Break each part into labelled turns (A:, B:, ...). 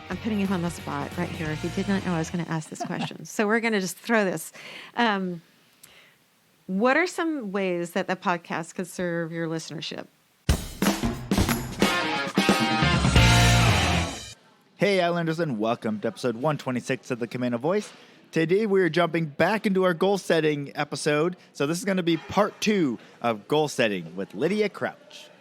A: I'm putting him on the spot right here. He did not know I was going to ask this question. So we're going to just throw this. What are some ways that the podcast could serve your listenership?
B: Hey, Islanders, and welcome to episode 126 of the Camano Voice. Today, we're jumping back into our goal-setting episode. So this is going to be part 2 of goal setting with Lydia Crouch.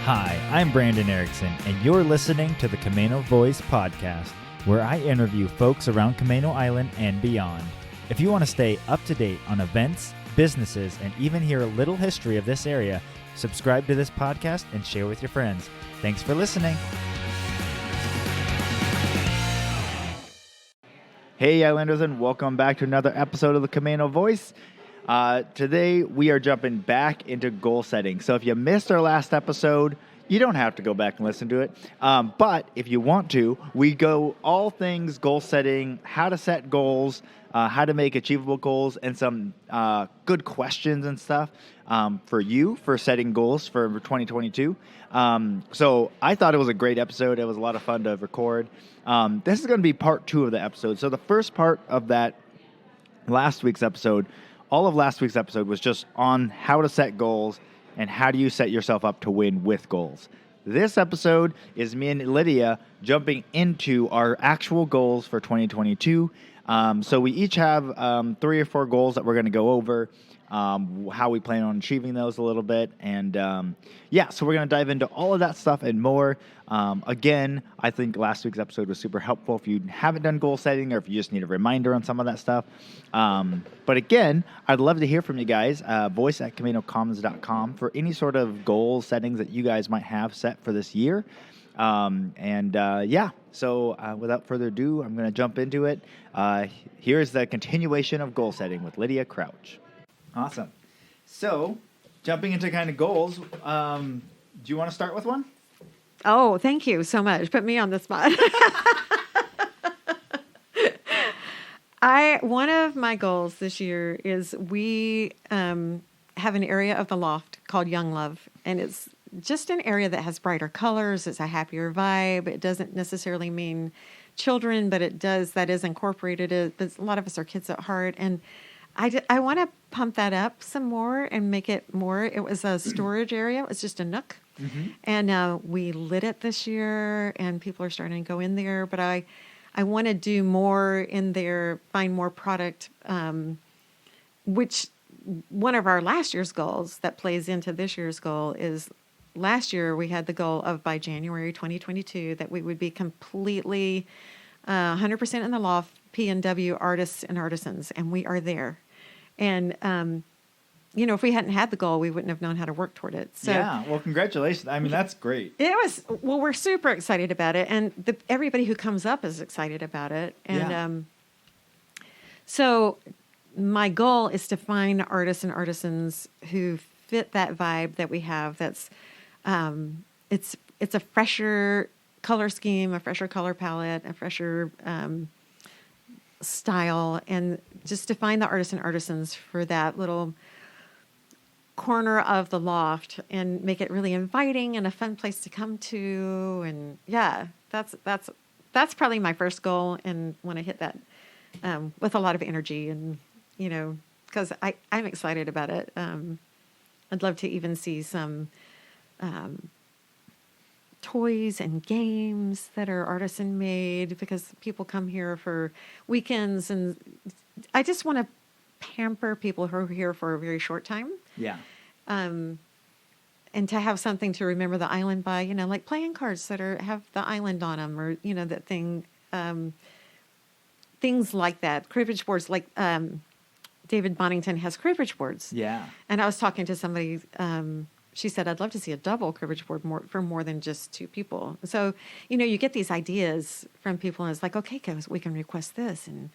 C: Hi, I'm Brandon Erickson, and you're listening to the Camano Voice podcast, where I interview folks around Camano Island and beyond. If you want to stay up to date on events, businesses, and even hear a little history of this area, subscribe to this podcast and share with your friends. Thanks for listening.
B: Hey, Islanders, and welcome back to another episode of the Camano Voice. Today, we are jumping back into goal setting. So if you missed our last episode, you don't have to go back and listen to it. But if you want to, we go all things goal setting, how to set goals, how to make achievable goals, and some good questions and stuff for you for setting goals for 2022. So I thought it was a great episode. It was a lot of fun to record. This is going to be part 2 of the episode. So the first part of that last week's episode, all of last week's episode was just on how to set goals and how do you set yourself up to win with goals. This episode is me and Lydia jumping into our actual goals for 2022. So we each have 3 or 4 goals that we're going to go over, how we plan on achieving those a little bit. And so we're going to dive into all of that stuff and more. Again, I think last week's episode was super helpful if you haven't done goal setting or if you just need a reminder on some of that stuff. But again, I'd love to hear from you guys. Voice@CamanoCommons.com for any sort of goal settings that you guys might have set for this year. So without further ado, I'm going to jump into it. Here's the continuation of goal setting with Lydia Crouch. Awesome. So, jumping into kind of goals, do you want to start with one?
A: Oh, thank you so much. Put me on the spot. One of my goals this year is we have an area of the loft called Young Love, and it's just an area that has brighter colors. It's a happier vibe. It doesn't necessarily mean children, but that is incorporated. But a lot of us are kids at heart, and I want to pump that up some more and make it more. It was a storage area. It was just a nook. Mm-hmm. And we lit it this year, and people are starting to go in there. But I want to do more in there, find more product, which one of our last year's goals that plays into this year's goal is last year we had the goal of by January 2022 that we would be completely 100% in the loft, P&W artists and artisans, and we are there. And, if we hadn't had the goal, we wouldn't have known how to work toward it. So,
B: yeah, well, congratulations. I mean, that's great.
A: We're super excited about it, and everybody who comes up is excited about it. And so my goal is to find artists and artisans who fit that vibe that we have. That's it's a fresher color scheme, a fresher color palette, a fresher style, and just to find the artists and artisans for that little corner of the loft and make it really inviting and a fun place to come to. And that's probably my first goal, and want to hit that with a lot of energy, and because I'm excited about it. I'd love to even see some toys and games that are artisan made, because people come here for weekends, and I just want to pamper people who are here for a very short time.
B: Yeah.
A: And to have something to remember the island by, like playing cards that have the island on them, or that thing, things like that. Cribbage boards, like David Bonington has cribbage boards.
B: Yeah.
A: And I was talking to somebody. She said, I'd love to see a double cribbage board for more than just 2 people. So, you get these ideas from people, and it's like, okay, guys, we can request this. And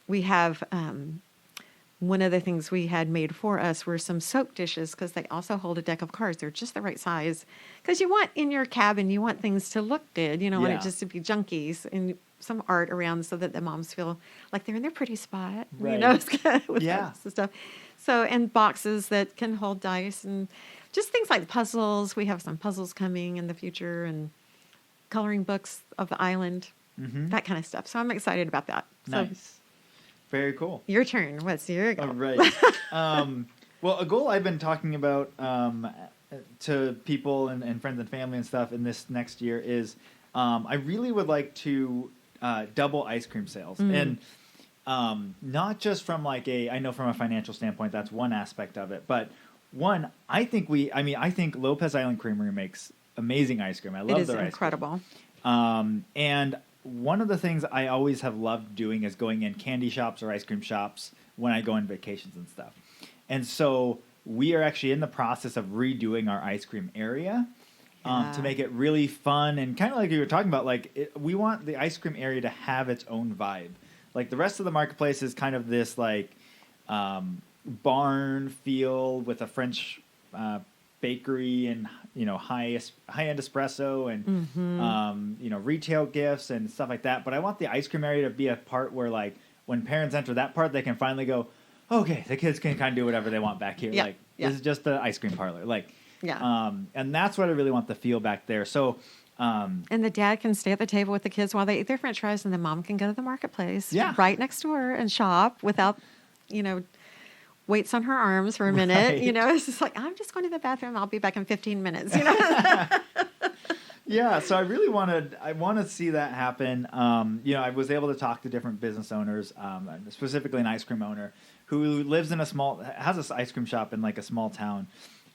A: we have one of the things we had made for us were some soap dishes, because they also hold a deck of cards. They're just the right size, because you want in your cabin, you want things to look good. You don't want it just to be junkies, and some art around so that the moms feel like they're in their pretty spot.
B: Right.
A: With stuff. So, and boxes that can hold dice, and just things like puzzles. We have some puzzles coming in the future and coloring books of the island, that kind of stuff. So I'm excited about that. So
B: Nice. Very cool.
A: your turn. What's your goal?
B: All right. Well, a goal I've been talking about to people and friends and family and stuff in this next year is I really would like to double ice cream sales. And not just from like I know from a financial standpoint, that's one aspect of it. But one, I think Lopez Island Creamery makes amazing ice cream. I love
A: It is
B: their
A: incredible.
B: ice cream. And one of the things I always have loved doing is going in candy shops or ice cream shops when I go on vacations and stuff. And so we are actually in the process of redoing our ice cream area to make it really fun and kind of like you were talking about. Like we want the ice cream area to have its own vibe. Like the rest of the marketplace is kind of this like barn feel with a French bakery and high end espresso and retail gifts and stuff like that. But I want the ice cream area to be a part where like when parents enter that part, they can finally go, okay, the kids can kind of do whatever they want back here.
A: Yeah,
B: Like
A: yeah.
B: this is just the ice cream parlor. Like
A: Yeah.
B: and that's what I really want the feel back there. So
A: And the dad can stay at the table with the kids while they eat their French fries, and the mom can go to the marketplace right next door and shop without, weights on her arms for a minute.
B: Right.
A: It's just like, I'm just going to the bathroom. I'll be back in 15 minutes.
B: Yeah, so I really want to see that happen. I was able to talk to different business owners, specifically an ice cream owner who lives in has this ice cream shop in like a small town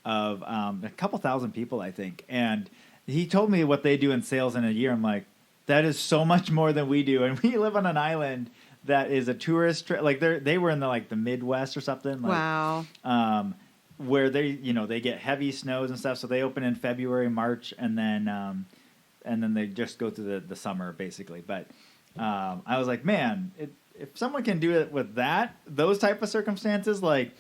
B: of a couple thousand people, I think. And he told me what they do in sales in a year. I'm like, that is so much more than we do. And we live on an island that is a tourist like they were in the Midwest or something. Like,
A: Wow.
B: Where they get heavy snows and stuff, so they open in February, March, and then they just go through the summer basically. But I was like, man, if someone can do it with those type of circumstances, like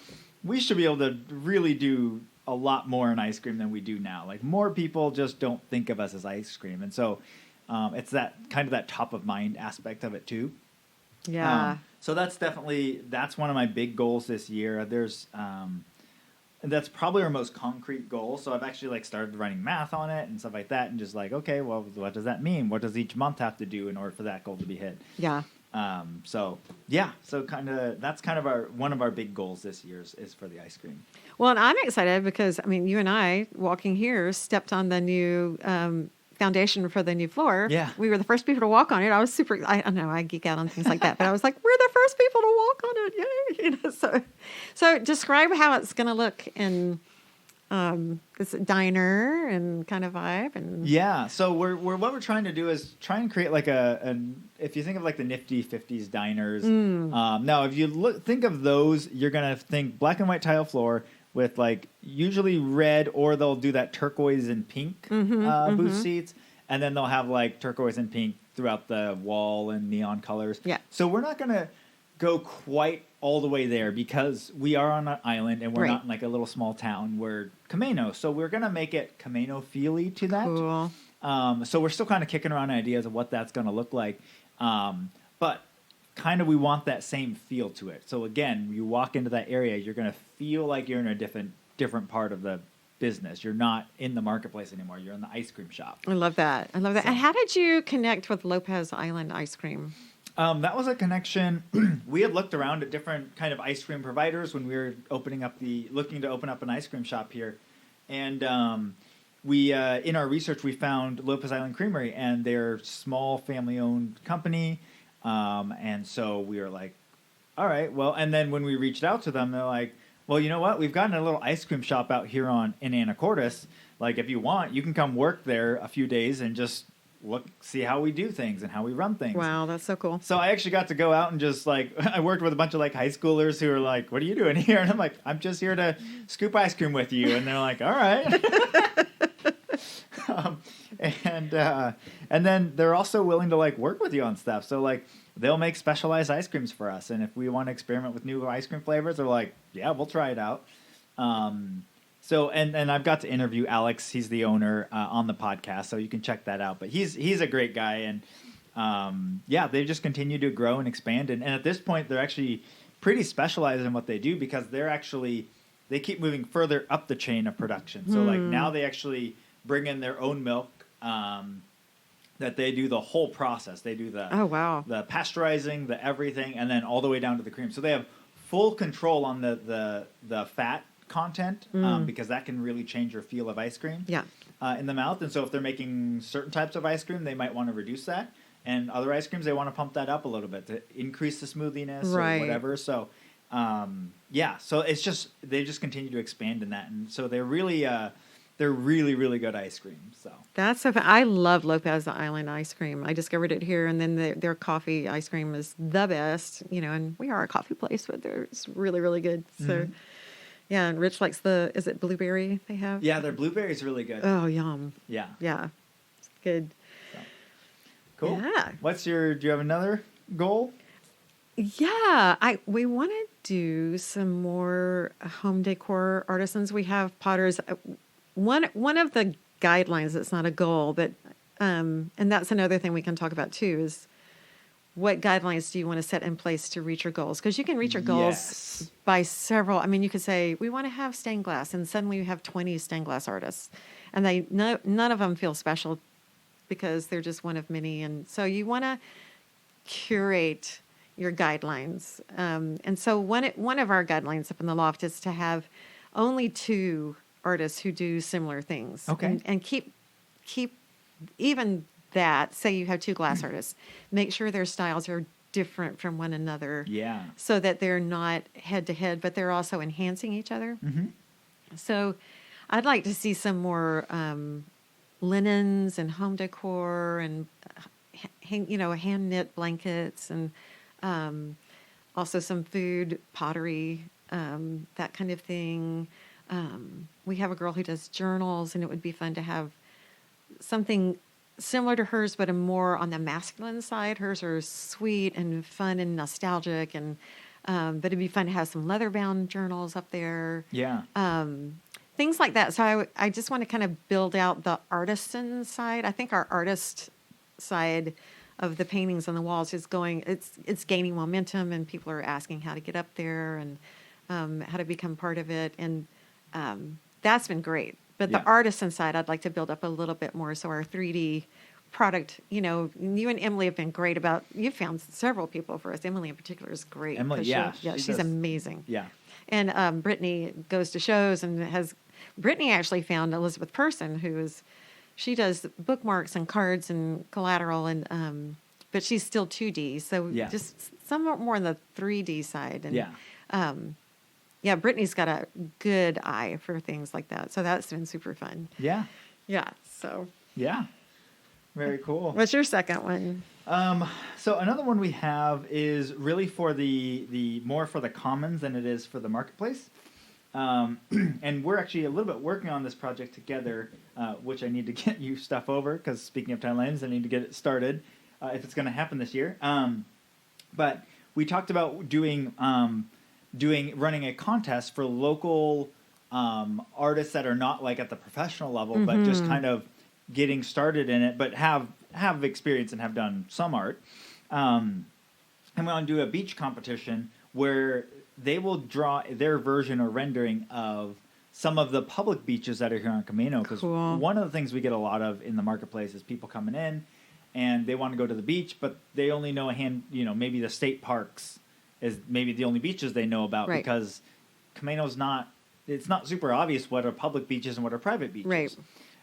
B: we should be able to really do a lot more in ice cream than we do now. Like more people just don't think of us as ice cream, and so it's that kind of that top of mind aspect of it too.
A: Yeah.
B: So that's one of my big goals this year. There's and that's probably our most concrete goal. So I've actually started running math on it and stuff like that, and just okay, well, what does that mean? What does each month have to do in order for that goal to be hit?
A: Yeah.
B: So that's kind of one of our big goals this year is for the ice cream.
A: Well, and I'm excited because, you and I, walking here, stepped on the new foundation for the new floor.
B: Yeah.
A: We were the first people to walk on it. I was I don't know, I geek out on things like that, but I was like, we're the first people to walk on it. Yay. So describe how it's going to look in this diner and kind of vibe. And
B: Yeah. So what we're trying to do is try and create if you think of the nifty 50s diners. Now, if you think of those, you're going to think black and white tile floor with usually red, or they'll do that turquoise and pink booth seats, and then they'll have turquoise and pink throughout the wall and neon colors.
A: Yeah.
B: So we're not going to go quite all the way there because we are on an island and we're not in a little small town. We're Camano, so we're going to make it Camano feely to that.
A: Cool.
B: So we're still kind of kicking around ideas of what that's going to look like, but kind of we want that same feel to it. So again, you walk into that area, you're going to feel like you're in a different part of the business. You're not in the marketplace anymore. You're in the ice cream shop.
A: I love that. So. And how did you connect with Lopez Island Ice Cream?
B: That was a connection. We had looked around at different kind of ice cream providers when we were looking to open up an ice cream shop here. And we in our research, we found Lopez Island Creamery, and they're a small family-owned company. And so we were like, all right, well, and then when we reached out to them, they're like, well, you know what? We've gotten a little ice cream shop out here in Anacortes. If you want, you can come work there a few days and just see how we do things and how we run things.
A: Wow, that's so cool.
B: So I actually got to go out and just I worked with a bunch of high schoolers who were like, what are you doing here? And I'm like, I'm just here to scoop ice cream with you. And they're like, all right. And then they're also willing to work with you on stuff. So they'll make specialized ice creams for us. And if we want to experiment with new ice cream flavors, they're like, yeah, we'll try it out. So and I've got to interview Alex. He's the owner on the podcast, so you can check that out. But he's a great guy, and they've just continued to grow and expand. And at this point, they're actually pretty specialized in what they do because they're actually they keep moving further up the chain of production. So like now they actually bring in their own milk. That they do the whole process. They do the the pasteurizing, the everything, and then all the way down to the cream. So they have full control on the fat content because that can really change your feel of ice cream in the mouth. And so if they're making certain types of ice cream, they might want to reduce that. And other ice creams, they want to pump that up a little bit to increase the smoothiness or whatever. So, so it's just they just continue to expand in that. And so they're really really good ice cream. So
A: that's so fun. I love Lopez Island ice cream. I discovered it here, and then their coffee ice cream is the best. And we are a coffee place, but it's really really good. So yeah, and Rich likes is it blueberry they have?
B: Yeah, their blueberry is really good.
A: Oh, yum.
B: Yeah,
A: it's good.
B: So, cool.
A: Yeah.
B: Do you have another goal?
A: Yeah, we want to do some more home decor artisans. We have potters. One of the guidelines, it's not a goal, but and that's another thing we can talk about too, is what guidelines do you want to set in place to reach your goals? Because you can reach your goals by several. I mean, you could say we want to have stained glass, and suddenly you have 20 stained glass artists, and none of them feel special because they're just one of many. And so you want to curate your guidelines. And so one of our guidelines up in the loft is to have only 2 artists who do similar things.
B: Okay.
A: And keep even that, say you have 2 glass artists, make sure their styles are different from one another.
B: Yeah.
A: So that they're not head to head, but they're also enhancing each other. Mm-hmm. So I'd like to see some more linens and home decor and hand knit blankets and also some food, pottery, that kind of thing. We have a girl who does journals, and it would be fun to have something similar to hers, but more on the masculine side. Hers are sweet and fun and nostalgic, and but it'd be fun to have some leather-bound journals up there.
B: Yeah.
A: Things like that. So I just want to kind of build out the artisan side. I think our artist side of the paintings on the walls is it's gaining momentum, and people are asking how to get up there and how to become part of it. And that's been great. But the artisan side, I'd like to build up a little bit more. So our 3D product, you and Emily have been great about, you've found several people for us. Emily in particular is great.
B: Emily,
A: she's amazing.
B: Yeah.
A: And Brittany goes to shows and Brittany actually found Elizabeth Person, she does bookmarks and cards and collateral, and but she's still 2D. So just somewhat more on the 3D side. And Brittany's got a good eye for things like that. So that's been super fun.
B: Yeah.
A: Yeah. So.
B: Yeah. Very cool.
A: What's your second one?
B: So another one we have is really for the more for the commons than it is for the marketplace. And we're actually a little bit working on this project together, which I need to get you stuff over, because speaking of timelines, I need to get it started if it's going to happen this year. But we talked about running a contest for local artists that are not like at the professional level, but just kind of getting started in it, but have experience and have done some art. And we want to do a beach competition where they will draw their version or rendering of some of the public beaches that are here on Camano. Because one of the things we get a lot of in the marketplace is people coming in and they want to go to the beach, but they only know maybe the state parks is maybe the only beaches they know about, because Camano's it's not super obvious what are public beaches and what are private beaches. Right.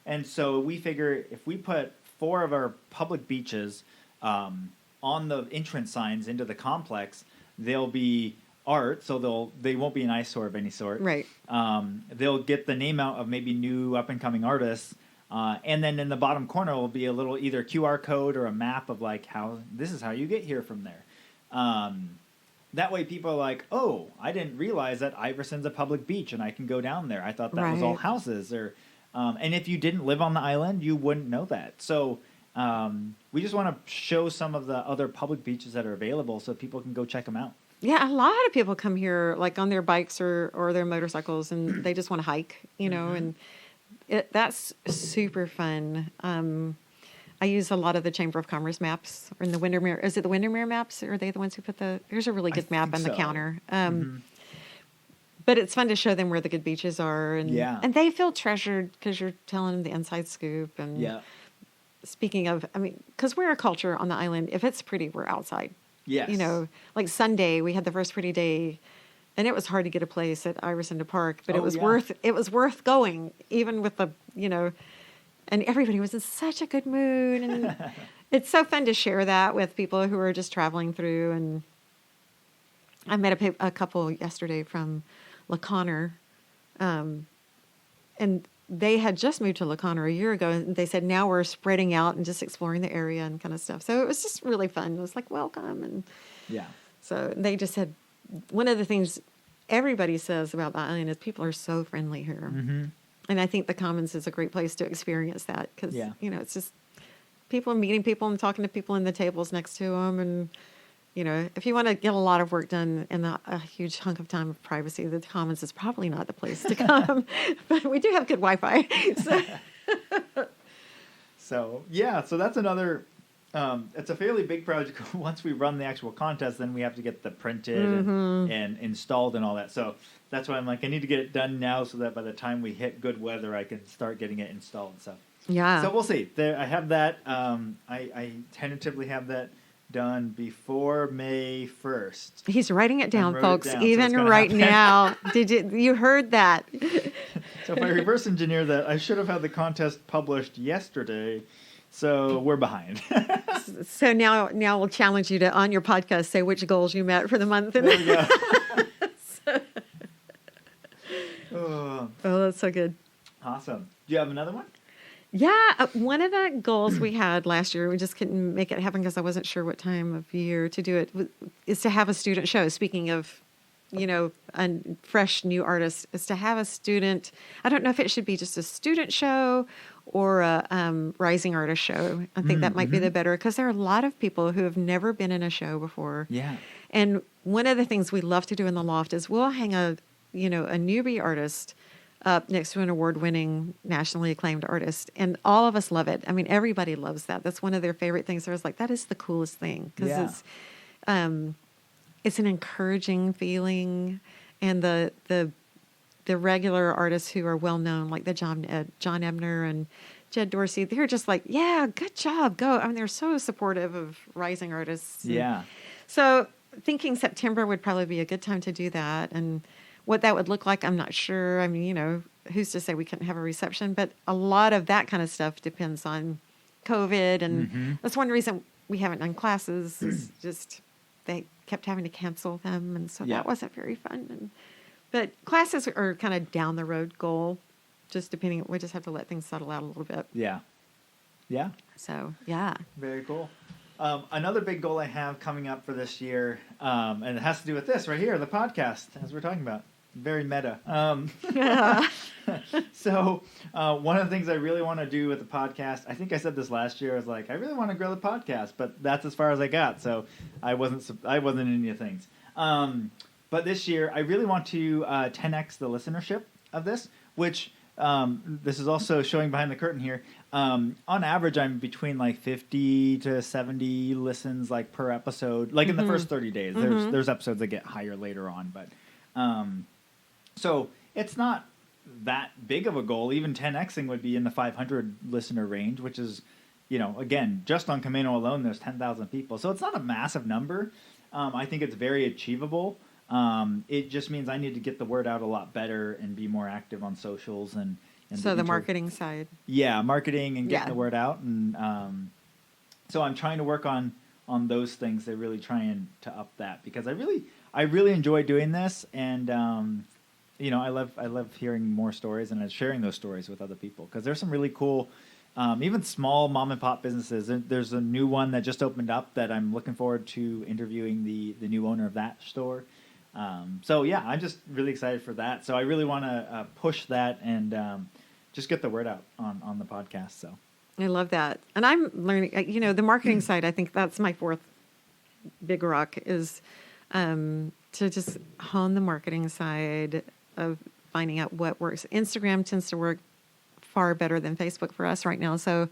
B: And so we figure if we put 4 of our public beaches on the entrance signs into the complex, they'll be art, so they won't be an eyesore of any sort. Right. They'll get the name out of maybe new up-and-coming artists, and then in the bottom corner will be a little either QR code or a map of like this is how you get here from there. That way people are like, oh, I didn't realize that Iverson's a public beach and I can go down there. I thought that was all houses. And if you didn't live on the island, you wouldn't know that. So we just want to show some of the other public beaches that are available so people can go check them out. Yeah, a lot of people come here like on their bikes or their motorcycles, and they just want to hike, and that's super fun. I use a lot of the Chamber of Commerce maps, or in the Windermere. Is it the Windermere maps? Or are they the ones who put there's a really good map on the counter.
A: But it's fun to show them where the good beaches are, and
B: Yeah.
A: and they feel treasured because you're telling them the inside scoop. And
B: Yeah.
A: speaking of, I mean, because we're a culture on the island. If it's pretty, we're outside.
B: Yes.
A: You know, like Sunday, we had the first pretty day, and it was hard to get a place at Iverson Park, but
B: Oh,
A: it was
B: yeah.
A: worth going, even with the, you know, and everybody was in such a good mood, and it's so fun to share that with people who are just traveling through. And I met a couple yesterday from La Conner, and they had just moved to La Conner a year ago, and they said now we're spreading out and just exploring the area and kind of stuff. So it was just really fun. It was like, welcome. And
B: Yeah.
A: so they just said, one of the things everybody says about the island is people are so friendly here.
B: Mm-hmm.
A: And I think the Commons is a great place to experience that because,
B: Yeah.
A: you know, it's just people meeting people and talking to people in the tables next to them. And, you know, if you want to get a lot of work done in a huge hunk of time of privacy, the Commons is probably not the place to come. But we do have good Wi-Fi. So.
B: So yeah, so that's another. It's a fairly big project. Once we run the actual contest, then we have to get the printed and installed and all that. So that's why I'm like, I need to get it done now so that by the time we hit good weather, I can start getting it installed and stuff.
A: Yeah.
B: So we'll see. There, I have that. I tentatively have that done before May 1st.
A: He's writing it down,
B: wrote it
A: folks,
B: down, so
A: even
B: it's gonna
A: right
B: happen.
A: now. You heard that?
B: So if I reverse engineer that, I should have had the contest published yesterday. So we're behind.
A: So now we'll challenge you to, on your podcast, say which goals you met for the month.
B: There we go. Oh,
A: Oh, that's so good.
B: awesome. Do you have another one?
A: Yeah, one of the goals we had last year, we just couldn't make it happen because I wasn't sure what time of year to do it, is to have a student show. Speaking of, you know, a fresh new artist, is to have a student. I don't know if it should be just a student show or a rising artist show. I think that might be the better, because there are a lot of people who have never been in a show before.
B: Yeah.
A: And one of the things we love to do in the loft is we'll hang a newbie artist up next to an award-winning, nationally acclaimed artist, and all of us love it. I mean, everybody loves that. That's one of their favorite things. They're like, that is the coolest thing, because it's an encouraging feeling, and the regular artists who are well known, like the John Ebner and Jed Dorsey, they're just like, yeah, good job, go. I mean, they're so supportive of rising artists.
B: Yeah.
A: So thinking September would probably be a good time to do that. And what that would look like, I'm not sure. I mean, you know, who's to say we couldn't have a reception? But a lot of that kind of stuff depends on COVID. And that's one reason we haven't done classes, is just they kept having to cancel them. And so that wasn't very fun. But classes are kind of down the road goal, just depending. We just have to let things settle out a little bit.
B: Yeah. Yeah.
A: So, yeah.
B: Very cool. Another big goal I have coming up for this year, and it has to do with this right here, the podcast, as we're talking about. Very meta. So one of the things I really want to do with the podcast, I think I said this last year, I was like, I really want to grow the podcast, but that's as far as I got. So I wasn't in any of things. But this year, I really want to 10x the listenership of this, which this is also showing behind the curtain here. On average, I'm between like 50 to 70 listens like per episode, like in the first 30 days. There's episodes that get higher later on, but so it's not that big of a goal. Even 10xing would be in the 500 listener range, which is, you know, again, just on Camano alone, there's 10,000 people. So it's not a massive number. I think it's very achievable. It just means I need to get the word out a lot better and be more active on socials and
A: So the marketing side.
B: Yeah, marketing and getting the word out, and so I'm trying to work on those things. They're really trying to up that, because I really enjoy doing this, and you know, I love hearing more stories and sharing those stories with other people, because there's some really cool, even small mom and pop businesses. There's a new one that just opened up that I'm looking forward to interviewing the new owner of that store. So yeah, I'm just really excited for that. So I really want to push that and just get the word out on the podcast. So
A: I love that. And I'm learning, you know, the marketing side, I think that's my fourth big rock, is to just hone the marketing side of finding out what works. Instagram tends to work far better than Facebook for us right now. So,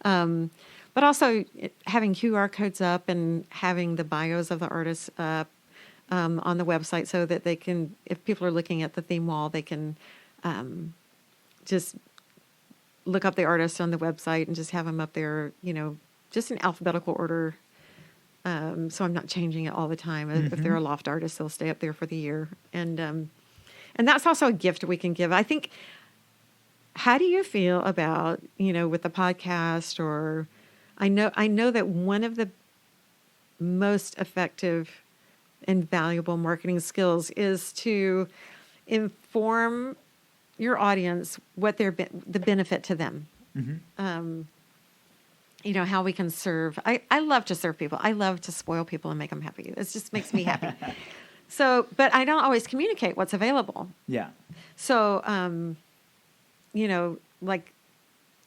A: but also having QR codes up and having the bios of the artists up, on the website so that they can, if people are looking at the theme wall, they can just look up the artists on the website and just have them up there, just in alphabetical order. So I'm not changing it all the time. If they're a loft artist, they'll stay up there for the year. And that's also a gift we can give. I think, how do you feel about, with the podcast, or I know that one of the most effective and valuable marketing skills is to inform your audience what the benefit to them. How we can serve. I love to serve people. I love to spoil people and make them happy. It just makes me happy. So, but I don't always communicate what's available.
B: Yeah.
A: So, like,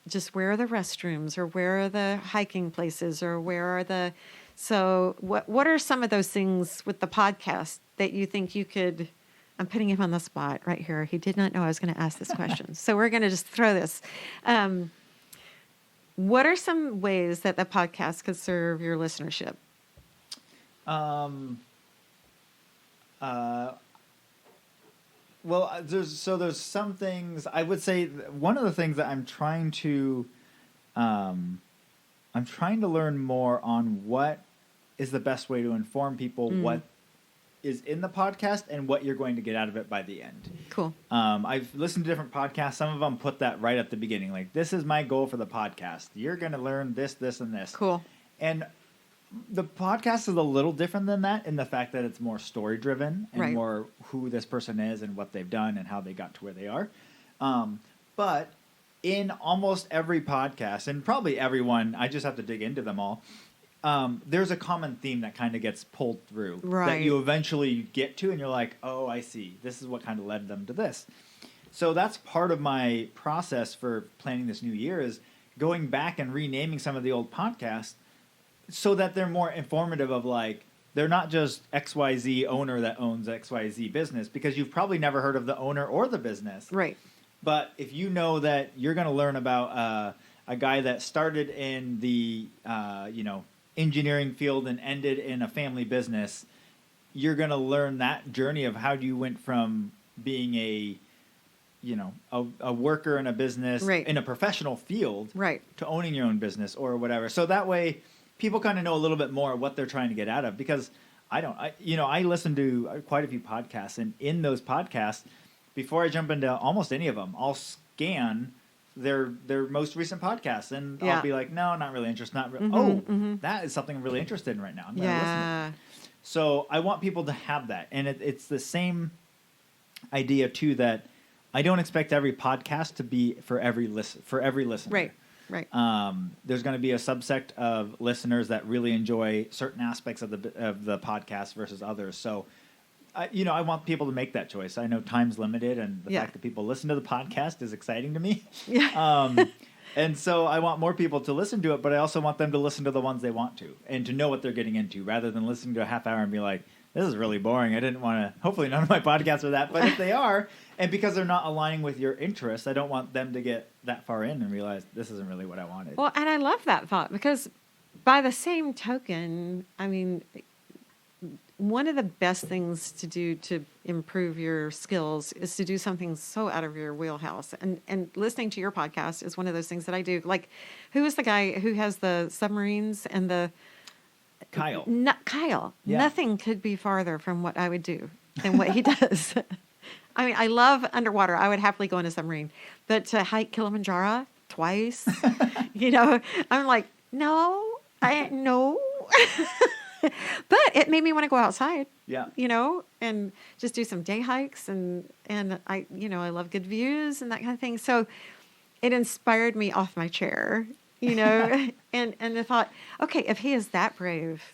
A: just where are the restrooms, or where are the hiking places, or where are so what are some of those things with the podcast that you think you could, I'm putting him on the spot right here. He did not know I was going to ask this question. So we're going to just throw this. What are some ways that the podcast could serve your listenership?
B: Well, there's some things I would say. One of the things that I'm trying to learn more on what is the best way to inform people what is in the podcast and what you're going to get out of it by the end.
A: Cool.
B: I've listened to different podcasts. Some of them put that right at the beginning. Like, this is my goal for the podcast. You're going to learn this, this, and this.
A: Cool.
B: And the podcast is a little different than that in the fact that it's more story driven and more who this person is and what they've done and how they got to where they are. But in almost every podcast, and probably everyone, I just have to dig into them all, there's a common theme that kind of gets pulled through that you eventually get to, and you're like, oh, I see. This is what kind of led them to this. So that's part of my process for planning this new year, is going back and renaming some of the old podcasts so that they're more informative of, like, they're not just XYZ owner that owns XYZ business, because you've probably never heard of the owner or the business.
A: Right.
B: But if you know that you're going to learn about a guy that started in the, engineering field and ended in a family business, you're going to learn that journey of how you went from being a worker in a business in a professional field to owning your own business or whatever. So that way people kind of know a little bit more what they're trying to get out of, because I listen to quite a few podcasts, and in those podcasts, before I jump into almost any of them, I'll scan their most recent podcasts, and I'll be like, no, not really interested. That is something I'm really interested in right now. I'm going to listen to that. So I want people to have that, and it's the same idea too, that I don't expect every podcast to be for every listener. Right. There's going to be a subsect of listeners that really enjoy certain aspects of the podcast versus others. So, I want people to make that choice. I know time's limited, and the fact that people listen to the podcast is exciting to me. Yeah. And so I want more people to listen to it, but I also want them to listen to the ones they want to, and to know what they're getting into, rather than listening to a half hour and be like, this is really boring. I didn't want to. Hopefully none of my podcasts are that, but if they are, and because they're not aligning with your interests, I don't want them to get that far in and realize this isn't really what I wanted.
A: Well, and I love that thought, because by the same token, I mean, one of the best things to do to improve your skills is to do something so out of your wheelhouse. And listening to your podcast is one of those things that I do. Like, who is the guy who has the submarines and the...
B: Kyle.
A: Kyle.
B: Yeah.
A: Nothing could be farther from what I would do than what he does. I mean, I love underwater. I would happily go in a submarine. But to hike Kilimanjaro twice, I'm like, no. But it made me want to go outside. Yeah. And just do some day hikes, and I love good views and that kind of thing. So it inspired me off my chair, and I thought, okay, if he is that brave,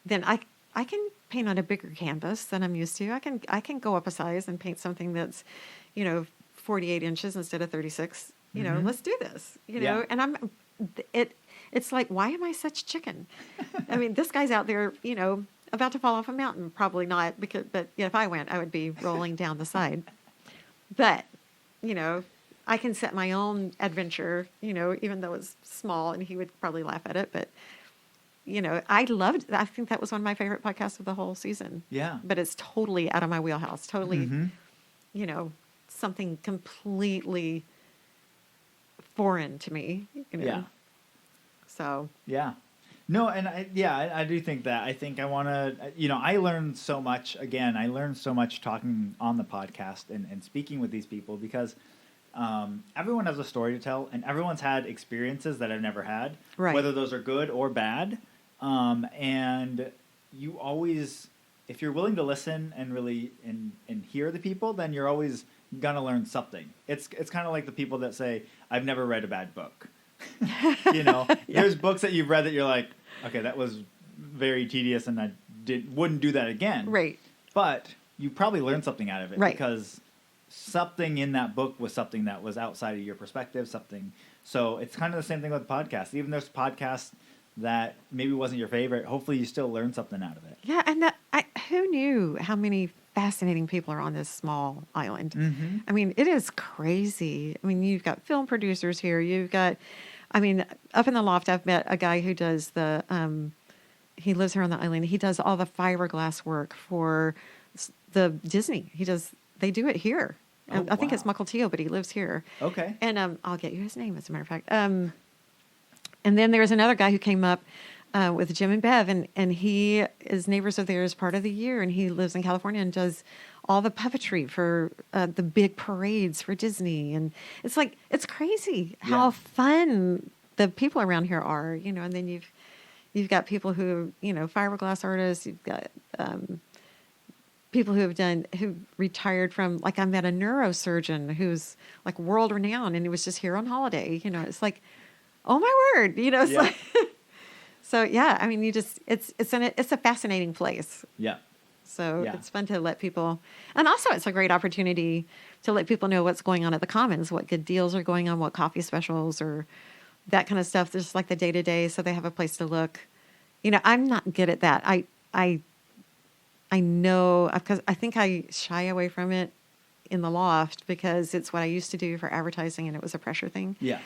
A: then I can paint on a bigger canvas than I'm used to. I can go up a size and paint something that's, 48 inches instead of 36. Let's do this. And it's like, why am I such chicken? I mean, this guy's out there, about to fall off a mountain. Probably not, but if I went, I would be rolling down the side. But, I can set my own adventure, even though it's small, and he would probably laugh at it. But I think that was one of my favorite podcasts of the whole season.
B: Yeah.
A: But it's totally out of my wheelhouse. Totally,
B: Mm-hmm.
A: Something completely foreign to me.
B: Yeah.
A: So.
B: Yeah. No, and I do think that. I think I want to, I learned so much. Again, I learned so much talking on the podcast and speaking with these people because everyone has a story to tell, and everyone's had experiences that I've never had,
A: Right.
B: whether those are good or bad. And you always, if you're willing to listen and really and hear the people, then you're always gonna learn something. It's kind of like the people that say, "I've never read a bad book." There's books that you've read that you're like, okay, that was very tedious, and I wouldn't do that again.
A: Right.
B: But you probably learned something out of it,
A: right.
B: because something in that book was something that was outside of your perspective. So it's kind of the same thing with podcasts. Even there's podcasts that maybe wasn't your favorite. Hopefully, you still learned something out of it.
A: Yeah, and who knew how many fascinating people are on this small island?
B: Mm-hmm.
A: I mean, it is crazy. I mean, you've got film producers here. You've got, up in the loft, I've met a guy who does he lives here on the island. He does all the fiberglass work for the Disney. They do it here.
B: Oh,
A: I think
B: wow.
A: it's Mukilteo, but he lives here.
B: Okay.
A: And I'll get you his name, as a matter of fact. And then there's another guy who came up with Jim and Bev, and he is neighbors of theirs part of the year, and he lives in California and does all the puppetry for the big parades for Disney. And it's crazy how fun the people around here are, and then you've got people who, fiberglass artists, you've got people who retired from, like, I met a neurosurgeon who's like world renowned, and he was just here on holiday. It's like, oh my word, it's like, so yeah, I mean, it's a fascinating place.
B: Yeah.
A: So it's fun to let people, and also it's a great opportunity to let people know what's going on at the Commons, what good deals are going on, what coffee specials or that kind of stuff. There's like the day to day, so they have a place to look. I'm not good at that. I know, because I think I shy away from it in the loft because it's what I used to do for advertising, and it was a pressure thing.
B: Yeah.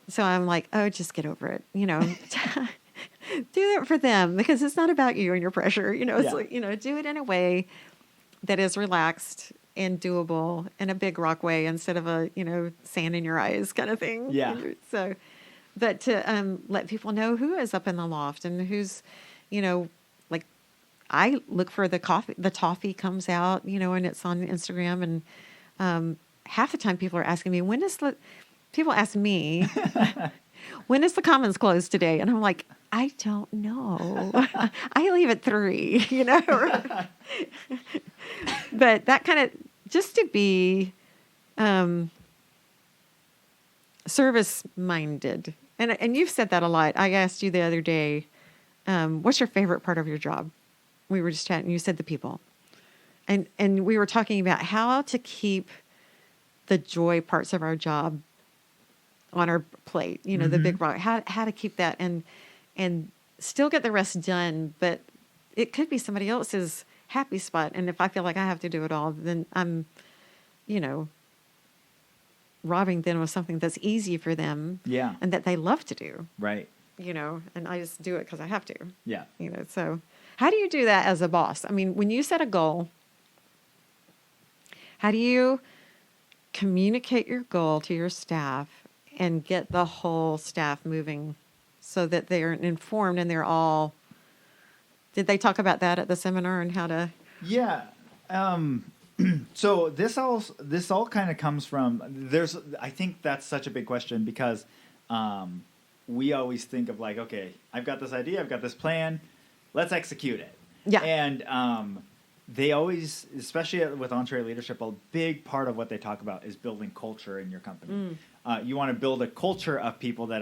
A: So I'm like, oh, just get over it. Do it for them, because it's not about you and your pressure. It's like, do it in a way that is relaxed and doable in a big rock way instead of a, sand in your eyes kind of thing.
B: Yeah.
A: So, but to let people know who is up in the loft and who's, like, I look for the toffee comes out, and it's on Instagram, and half the time people are asking me, people ask me, when is the Commons closed today? And I'm like, I don't know. I leave at 3, But that kind of, just to be service-minded. And you've said that a lot. I asked you the other day, what's your favorite part of your job? We were just chatting. You said the people. And we were talking about how to keep the joy parts of our job on our plate, the big rock, how to keep that and still get the rest done. But it could be somebody else's happy spot. And if I feel like I have to do it all, then I'm, robbing them of something that's easy for them.
B: Yeah.
A: And that they love to do.
B: Right.
A: And I just do it because I have to.
B: Yeah.
A: So how do you do that as a boss? I mean, when you set a goal, how do you communicate your goal to your staff and get the whole staff moving so that they're informed and they're all, did they talk about that at the seminar and how to?
B: Yeah. So this all kind of comes from, I think that's such a big question because we always think of like, okay, I've got this idea, I've got this plan, let's execute it.
A: Yeah.
B: And they always, especially with Entree Leadership, a big part of what they talk about is building culture in your company. You want to build a culture of people that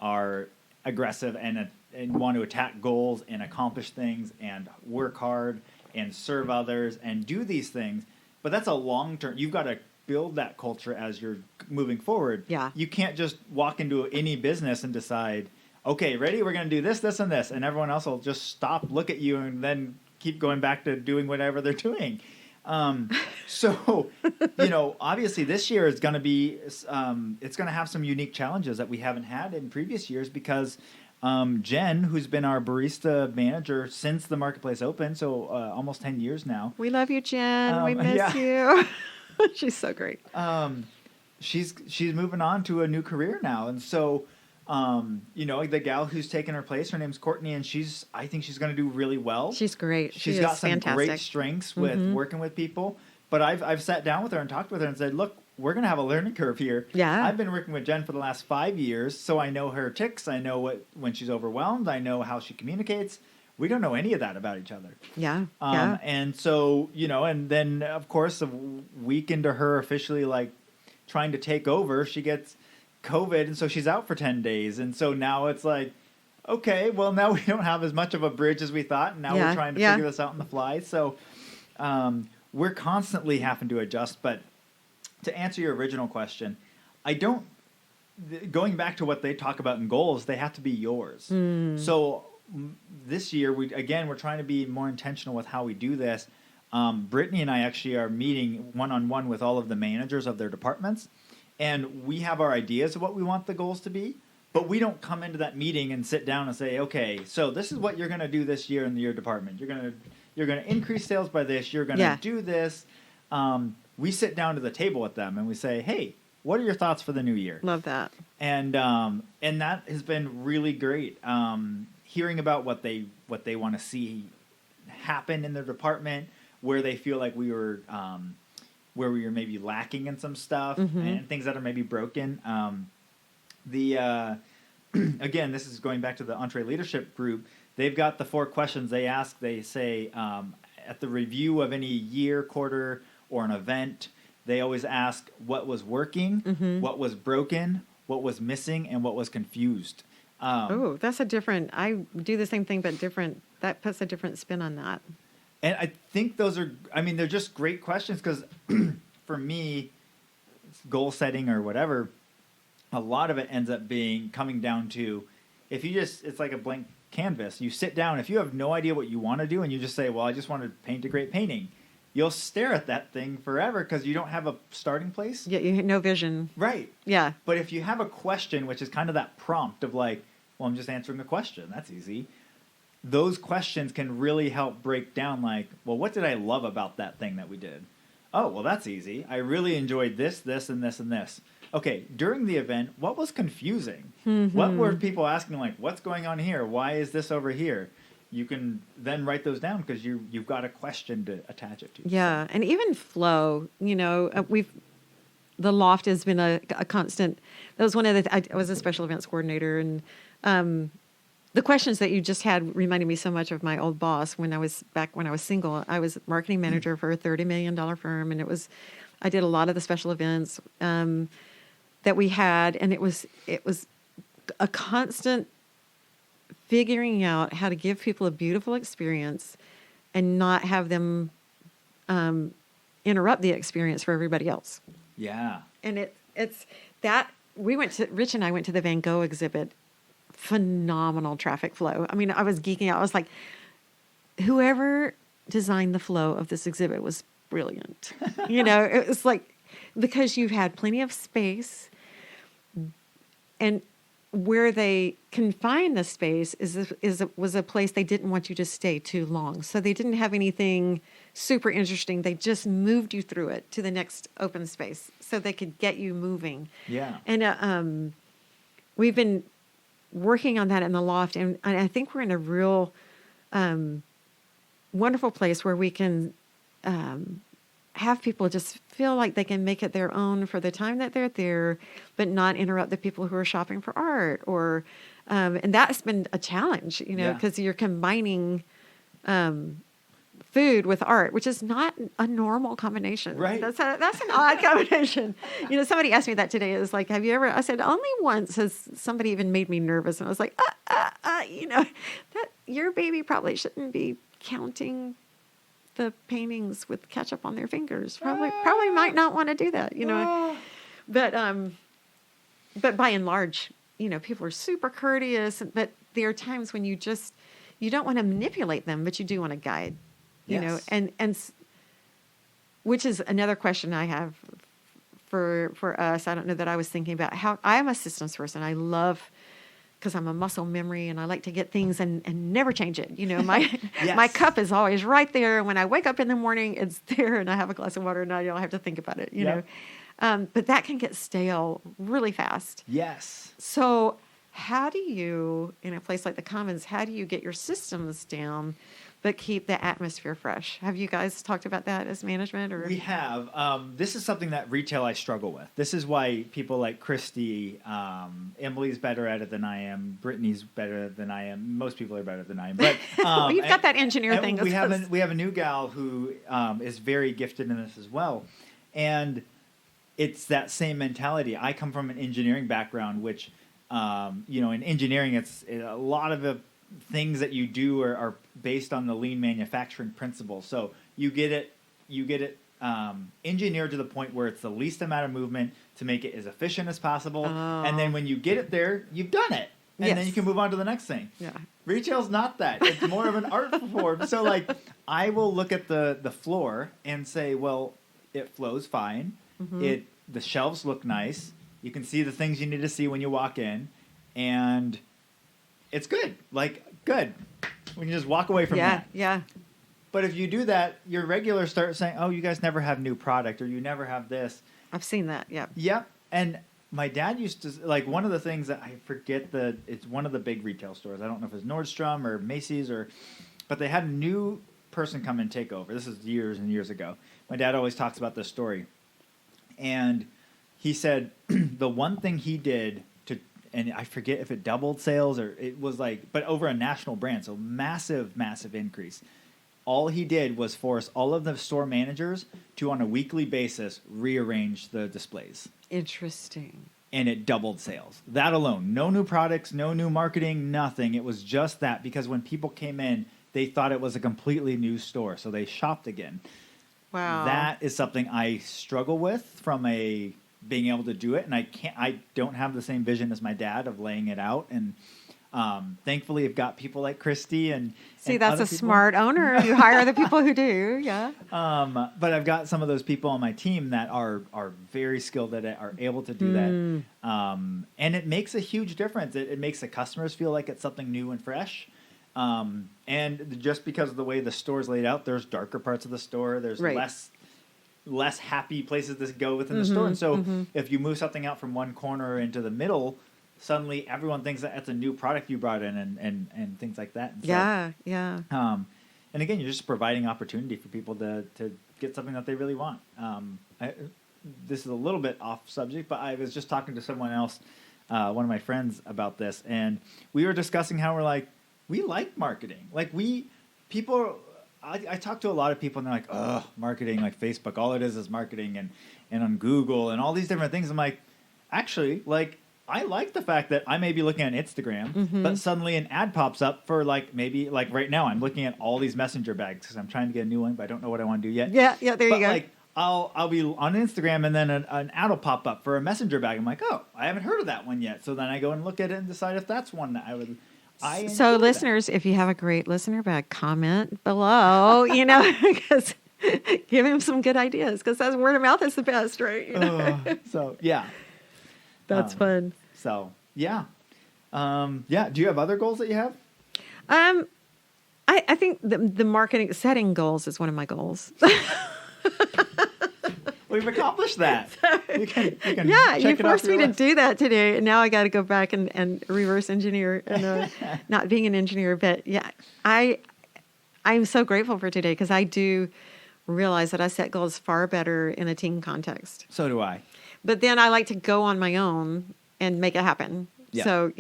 B: are aggressive and want to attack goals and accomplish things and work hard and serve others and do these things. But that's a long term. You've got to build that culture as you're moving forward.
A: Yeah.
B: You can't just walk into any business and decide, okay, ready? We're going to do this, this, and this. And everyone else will just stop, look at you, and then keep going back to doing whatever they're doing. So, obviously this year is going to be, it's going to have some unique challenges that we haven't had in previous years because Jen, who's been our barista manager since the marketplace opened, so almost 10 years now.
A: We love you, Jen. We miss
B: yeah.
A: you. She's so great.
B: She's moving on to a new career now, and so the gal who's taken her place, her name's Courtney, and I think she's going to do really well.
A: She's great.
B: She's got some
A: fantastic.
B: great strengths with working with people. But I've sat down with her and talked with her and said, look, we're going to have a learning curve here.
A: Yeah.
B: I've been working with Jen for the last 5 years, so I know her tics. I know when she's overwhelmed. I know how she communicates. We don't know any of that about each other.
A: Yeah.
B: And so, and then, of course, a week into her officially, trying to take over, she gets COVID, and so she's out for 10 days. And so now it's like, okay, well, now we don't have as much of a bridge as we thought, and now we're trying to figure this out on the fly. So we're constantly having to adjust. But to answer your original question, going back to what they talk about in goals, they have to be yours. So this year, we're trying to be more intentional with how we do this. Brittany and I actually are meeting one-on-one with all of the managers of their departments, and we have our ideas of what we want the goals to be, but we don't come into that meeting and sit down and say, okay, so this is what you're going to do this year in your department. You're going to increase sales by this. You're going to do this. We sit down to the table with them and we say, hey, what are your thoughts for the new year?
A: Love that.
B: And that has been really great. Hearing about what they want to see happen in their department, where they feel like where we were maybe lacking in some stuff and things that are maybe broken. Again, this is going back to the Entree Leadership Group. They've got the 4 questions they ask. They say at the review of any year, quarter, or an event, they always ask what was working, what was broken, what was missing, and what was confused.
A: That's a different. I do the same thing, but different. That puts a different spin on that.
B: And I think they're just great questions because for me, goal setting or whatever, a lot of it ends up coming down to it's like a blank canvas. You sit down, if you have no idea what you want to do and you just say, well, I just want to paint a great painting, you'll stare at that thing forever because you don't have a starting place.
A: Yeah, you have no vision.
B: Right.
A: Yeah.
B: But if you have a question, which is kind of that prompt of well, I'm just answering a question. That's easy. Those questions can really help break down well, what did I love about that thing that we did? Oh, well, that's easy. I really enjoyed this, this, and this, and this. Okay, during the event, what was confusing? What were people asking, what's going on here? Why is this over here? You can then write those down because you've got a question to attach it to.
A: Yeah, and even flow, the loft has been a constant. That was one of I was a special events coordinator, and the questions that you just had reminded me so much of my old boss when I was single. I was marketing manager for a $30 million firm, and I did a lot of the special events that we had, and it was a constant figuring out how to give people a beautiful experience and not have them interrupt the experience for everybody else.
B: Yeah.
A: And it's that Rich and I went to the Van Gogh exhibit. Phenomenal traffic flow. I mean, I was geeking out. I was like, whoever designed the flow of this exhibit was brilliant. It was because you had plenty of space, and where they confined the space was a place they didn't want you to stay too long. So they didn't have anything super interesting. They just moved you through it to the next open space so they could get you moving.
B: Yeah.
A: And we've been working on that in the loft, and I think we're in a real wonderful place where we can have people just feel like they can make it their own for the time that they're there, but not interrupt the people who are shopping for art. And that's been a challenge, because you're combining food with art, which is not a normal combination.
B: Right.
A: That's an odd combination. Somebody asked me that today. It was like, have you ever? I said, only once has somebody even made me nervous, and I was like, that your baby probably shouldn't be counting the paintings with ketchup on their fingers. Probably might not want to do that, But by and large, people are super courteous, but there are times when you don't want to manipulate them, but you do want to guide, and which is another question I have for us. I don't know that I was thinking about how I am a systems person. I love because I'm a muscle memory and I like to get things and never change it. My
B: Yes.
A: my cup is always right there. When I wake up in the morning, it's there, and I have a glass of water, and I don't have to think about it.
B: Yep.
A: But that can get stale really fast.
B: Yes.
A: So how do you, in a place like the Commons, how do you get your systems down but keep the atmosphere fresh? Have you guys talked about that as management? Or
B: We have. This is something that retail I struggle with. This is why people like Christy, Emily's better at it than I am. Brittany's better than I am. Most people are better than I am. But
A: well, you've got that engineer thing.
B: We have a new gal who is very gifted in this as well, and it's that same mentality. I come from an engineering background, which in engineering, it's a lot of the things that you do are based on the lean manufacturing principle. So you get it engineered to the point where it's the least amount of movement to make it as efficient as possible.
A: Oh.
B: And then when you get it there, you've done it. And then you can move on to the next thing.
A: Yeah.
B: Retail's not that. It's more of an art form. So like I will look at the floor and say, well, it flows fine.
A: Mm-hmm.
B: The shelves look nice. You can see the things you need to see when you walk in, and it's good. Like, good. When you just walk away from that.
A: Yeah.
B: But if you do that, your regulars start saying, oh, you guys never have new product, or you never have this.
A: I've seen that. Yeah.
B: Yep. And my dad used to, like, one of the things that I forget it's one of the big retail stores. I don't know if it's Nordstrom or Macy's but they had a new person come and take over. This is years and years ago. My dad always talks about this story. And he said the one thing he did and I forget if it doubled sales or it was but over a national brand, so massive, massive increase. All he did was force all of the store managers to, on a weekly basis, rearrange the displays.
A: Interesting.
B: And it doubled sales. That alone. No new products, no new marketing, nothing. It was just that, because when people came in, they thought it was a completely new store, so they shopped again.
A: Wow.
B: That is something I struggle with from being able to do it, and I don't have the same vision as my dad of laying it out, and thankfully I've got people like Christy and
A: that's
B: other
A: a
B: people.
A: smart owner. You hire the people who do. Yeah.
B: But I've got some of those people on my team that are very skilled at it, are able to do that, and it makes a huge difference. It makes the customers feel like it's something new and fresh. And just because of the way the store's laid out, there's darker parts of the store. There's less happy places to go within the store. And so if you move something out from one corner into the middle, suddenly everyone thinks that that's a new product you brought in and things like that. And so,
A: yeah.
B: and again, you're just providing opportunity for people to get something that they really want. This is a little bit off subject, but I was just talking to someone else, one of my friends, about this, and we were discussing how we like marketing. I talk to a lot of people, and they're like, "Oh, marketing, like Facebook, all it is marketing, and on Google and all these different things." I'm like, actually, I like the fact that I may be looking at Instagram, but suddenly an ad pops up for maybe right now I'm looking at all these messenger bags because I'm trying to get a new one, but I don't know what I want to do yet.
A: Yeah, there you go.
B: I'll be on Instagram, and then an ad will pop up for a messenger bag. I'm like, oh, I haven't heard of that one yet. So then I go and look at it and decide if that's one that I would.
A: So listeners, if you have a great listener bag, comment below, because give him some good ideas, because that's word of mouth is the best, right?
B: So, yeah.
A: That's fun.
B: So, yeah. Do you have other goals that you have?
A: I think the marketing setting goals is one of my goals.
B: We've accomplished that. You can
A: you forced me to do that today, and now I got to go back and reverse engineer and not being an engineer. But yeah, I'm so grateful for today, because I do realize that I set goals far better in a team context.
B: So do I.
A: But then I like to go on my own and make it happen.
B: Yeah.
A: So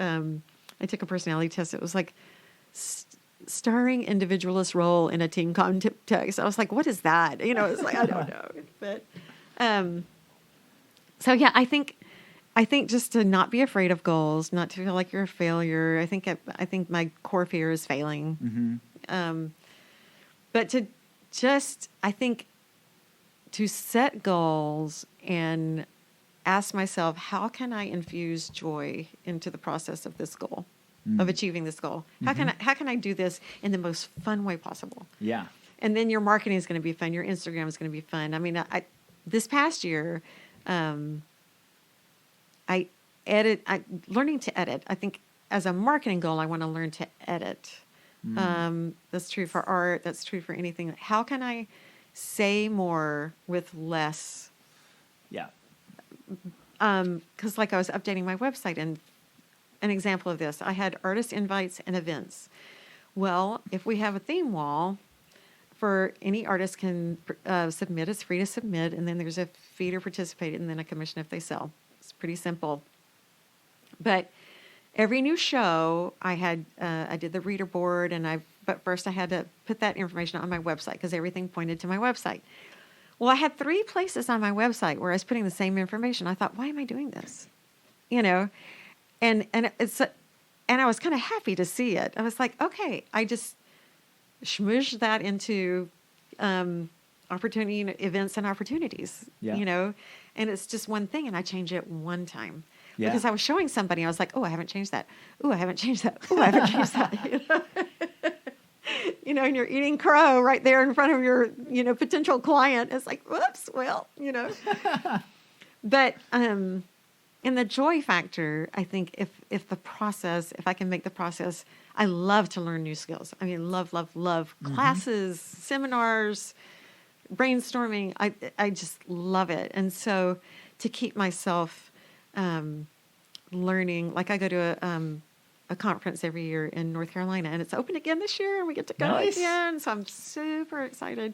A: I took a personality test. It was like starring individualist role in a team context. I was like, what is that? It's like, I don't know. But, so yeah, I think just to not be afraid of goals, not to feel like you're a failure. I think my core fear is failing. But to just, I think, to set goals and ask myself, how can I infuse joy into the process of this goal? Of achieving this goal. How can I do this in the most fun way possible?
B: Yeah.
A: And then your marketing is going to be fun. Your Instagram is going to be fun. I mean, this past year, I learning to edit. I think as a marketing goal, I want to learn to edit. That's true for art. That's true for anything. How can I say more with less?
B: Yeah.
A: Because like I was updating my website, and an example of this, I had artist invites and events. Well, if we have a theme wall, for any artist can submit, it's free to submit, and then there's a fee to participate, and then a commission if they sell. It's pretty simple. But every new show, I did the reader board, but first I had to put that information on my website because everything pointed to my website. Well, I had 3 places on my website where I was putting the same information. I thought, why am I doing this? And I was kind of happy to see it. I was like, okay, I just schmoozhed that into opportunity, events and opportunities, and it's just one thing, and I change it one time. Yeah. Because I was showing somebody, I was like, oh, I haven't changed that. Oh, I haven't changed that. Oh, I haven't changed that. And you're eating crow right there in front of your, potential client. It's like, whoops, well, But in the joy factor, I think if I can make the process, I love to learn new skills. I mean, love classes, seminars, brainstorming. I just love it. And so to keep myself learning, like I go to a conference every year in North Carolina, and it's open again this year, and we get to go again. So I'm super excited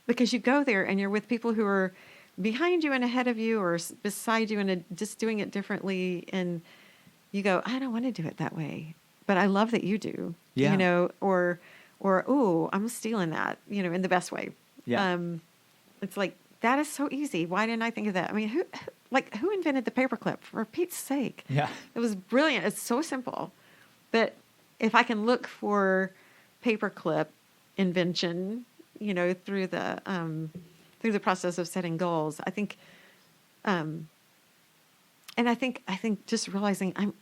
A: because you go there and you're with people who are behind you and ahead of you or beside you and just doing it differently. And you go, I don't want to do it that way, but I love that you do, or, oh, I'm stealing that, in the best way. Yeah. It's like, that is so easy. Why didn't I think of that? I mean, who invented the paperclip, for Pete's sake? Yeah. It was brilliant. It's so simple. But if I can look for paperclip invention, through the process of setting goals, I think, and I think just realizing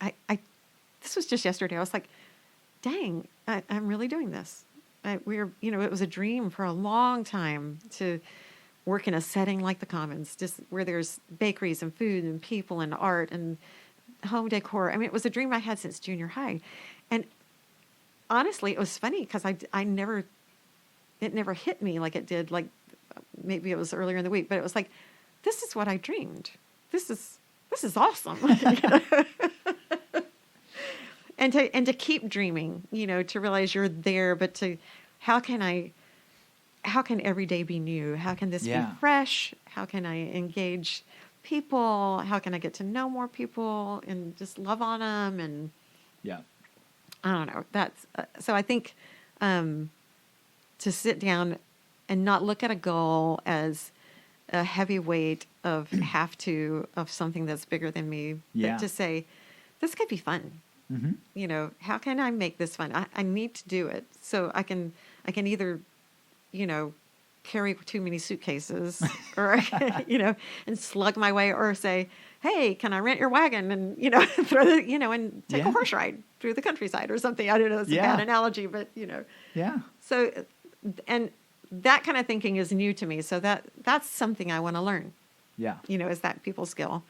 A: this was just yesterday. I was like, dang, I'm really doing this. It was a dream for a long time to work in a setting like the Commons, just where there's bakeries and food and people and art and home decor. I mean, it was a dream I had since junior high. And honestly, it was funny because it never hit me like it did, like maybe it was earlier in the week, but it was like, this is what I dreamed. This is awesome. And to keep dreaming, to realize you're there, but how can every day be new? How can this be fresh? How can I engage people? How can I get to know more people and just love on them? And I don't know. That's so I think to sit down and not look at a goal as a heavy weight of of something that's bigger than me, but to say, this could be fun. Mm-hmm. How can I make this fun? I need to do it. So I can either, carry too many suitcases or, and slug my way, or say, hey, can I rent your wagon and, throw and take a horse ride through the countryside or something. I don't know. It's a bad analogy, but, Yeah. So, and that kind of thinking is new to me. So that's something I want to learn. Yeah. Is that people skill,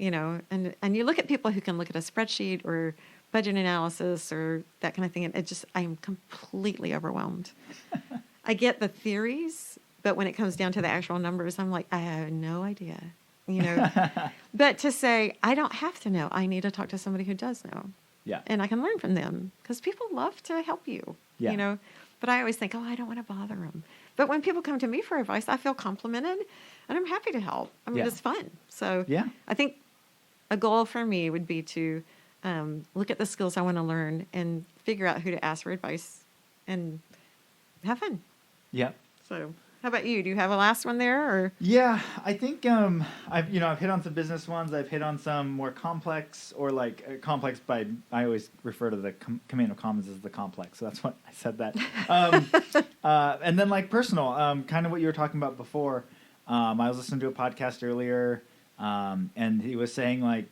A: and you look at people who can look at a spreadsheet or budget analysis or that kind of thing. And I'm completely overwhelmed. I get the theories, but when it comes down to the actual numbers, I'm like, I have no idea, But to say, I don't have to know. I need to talk to somebody who does know. Yeah. And I can learn from them because people love to help you, But I always think, I don't want to bother them. But when people come to me for advice, I feel complimented, and I'm happy to help. I mean, it's fun. So I think a goal for me would be to look at the skills I want to learn and figure out who to ask for advice and have fun. Yeah. So how about you? Do you have a last one there? Or?
B: Yeah, I think I've hit on some business ones. I've hit on some more complex or complex by, I always refer to the Camano Commons as the complex. So that's what I said that. And then personal, kind of what you were talking about before. I was listening to a podcast earlier and he was saying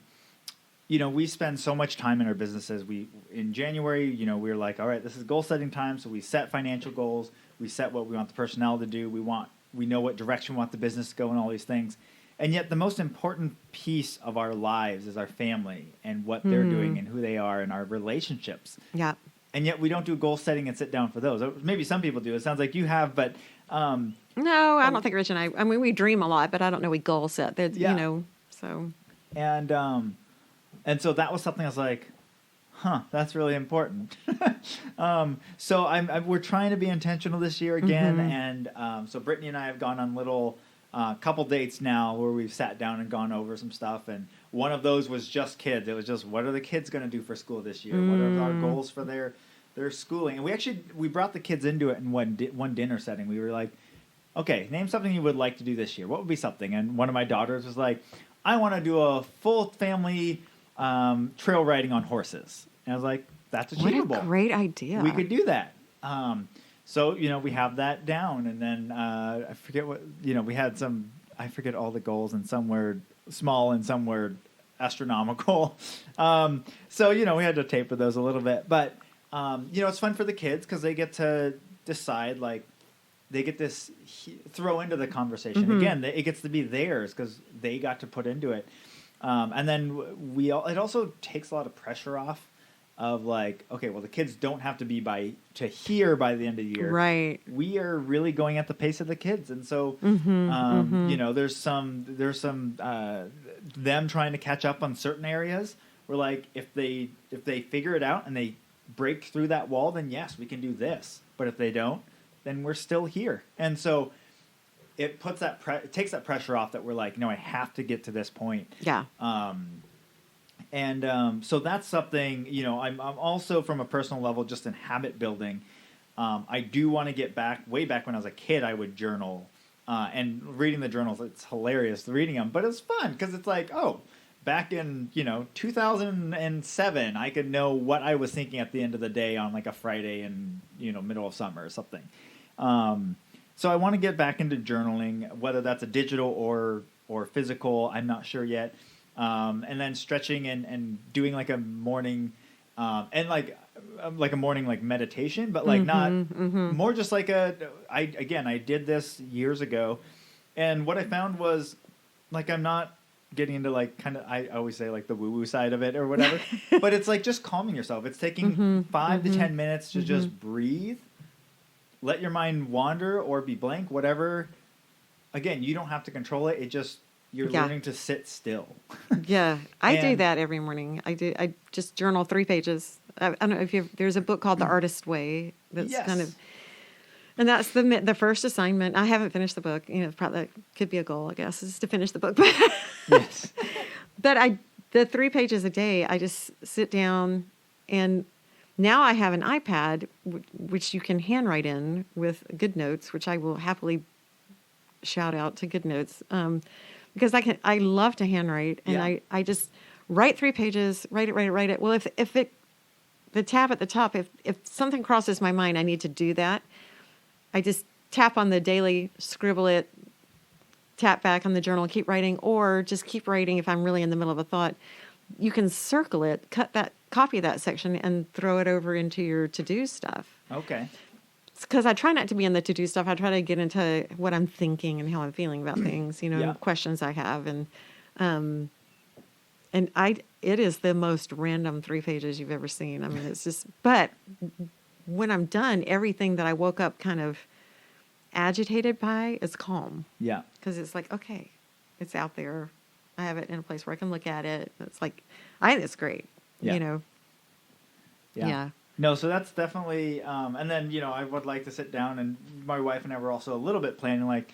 B: we spend so much time in our businesses. In January, we were like, all right, this is goal setting time. So we set financial goals. We set what we want the personnel to do. We know what direction we want the business to go and all these things. And yet the most important piece of our lives is our family and what they're doing and who they are and our relationships.
A: Yeah.
B: And yet we don't do goal setting and sit down for those. Maybe some people do. It sounds like you have, but
A: No, I don't think Rich and I mean, we dream a lot, but I don't know we goal set. There's,
B: Yeah.
A: you know, so.
B: And so that was something I was like, that's really important. So we're trying to be intentional this year again. And so Brittany and I have gone on little couple dates now where we've sat down and gone over some stuff. And one of those was just kids. It was just, what are the kids going to do for school this year? What are our goals for their schooling? And we brought the kids into it in one dinner setting. We were like, okay, name something you would like to do this year. What would be something? And one of my daughters was like, I want to do a full family trail riding on horses. And I was like, that's achievable.
A: What a great idea.
B: We could do that. So, we have that down. And then I forget what, we had some, I forget all the goals, and some were small and some were astronomical. So, we had to taper those a little bit. But, it's fun for the kids because they get to decide, like, they get this throw into the conversation. Again, it gets to be theirs because they got to put into it. And then it also takes a lot of pressure off of like, okay, well, the kids don't have to be to here by the end of the year.
A: Right.
B: We are really going at the pace of the kids. And so, there's some them trying to catch up on certain areas where, like, if they figure it out and they break through that wall, then yes, we can do this. But if they don't, then we're still here. And so it puts it takes that pressure off that we're like, no, I have to get to this point.
A: Yeah.
B: So that's something, I'm also from a personal level, just in habit building. I do want to get way back when I was a kid, I would journal, and reading the journals, it's hilarious reading them, but it's fun because it's like, back in, 2007, I could know what I was thinking at the end of the day on like a Friday in, middle of summer or something. So I want to get back into journaling, whether that's a digital or physical. I'm not sure yet. And then stretching and doing like a morning, and like a morning like meditation, but like not more just like I did this years ago, and what I found was like I'm not getting into like kind of, I always say like the woo-woo side of it or whatever, but it's like just calming yourself. It's taking 5 to 10 minutes to just breathe, let your mind wander or be blank, whatever. Again, you don't have to control it. It just, you're learning to sit still.
A: Yeah, I do that every morning. I just journal 3 pages. I don't know if there's a book called The Artist Way that's kind of, and that's the first assignment. I haven't finished the book. Probably that could be a goal, I guess, is to finish the book.
B: Yes.
A: But the 3 pages a day, I just sit down, and now I have an iPad, which you can handwrite in with GoodNotes, which I will happily shout out to GoodNotes, because I love to handwrite, and I just write 3 pages, write it. Well, if the tab at the top, if something crosses my mind, I need to do that. I just tap on the daily, scribble it, tap back on the journal, keep writing, or just keep writing if I'm really in the middle of a thought. You can circle it, copy that section, and throw it over into your to-do stuff.
B: Okay.
A: Because I try not to be in the to-do stuff. I try to get into what I'm thinking and how I'm feeling about things, questions I have. And it is the most random 3 pages you've ever seen. I mean, it's just, but when I'm done, everything that I woke up kind of agitated by is calm.
B: Yeah.
A: Because it's like, okay, it's out there. I have it in a place where I can look at it. It's like, I think it's great,
B: Yeah.
A: Yeah.
B: No, so that's definitely, and then, I would like to sit down, and my wife and I were also a little bit planning, like,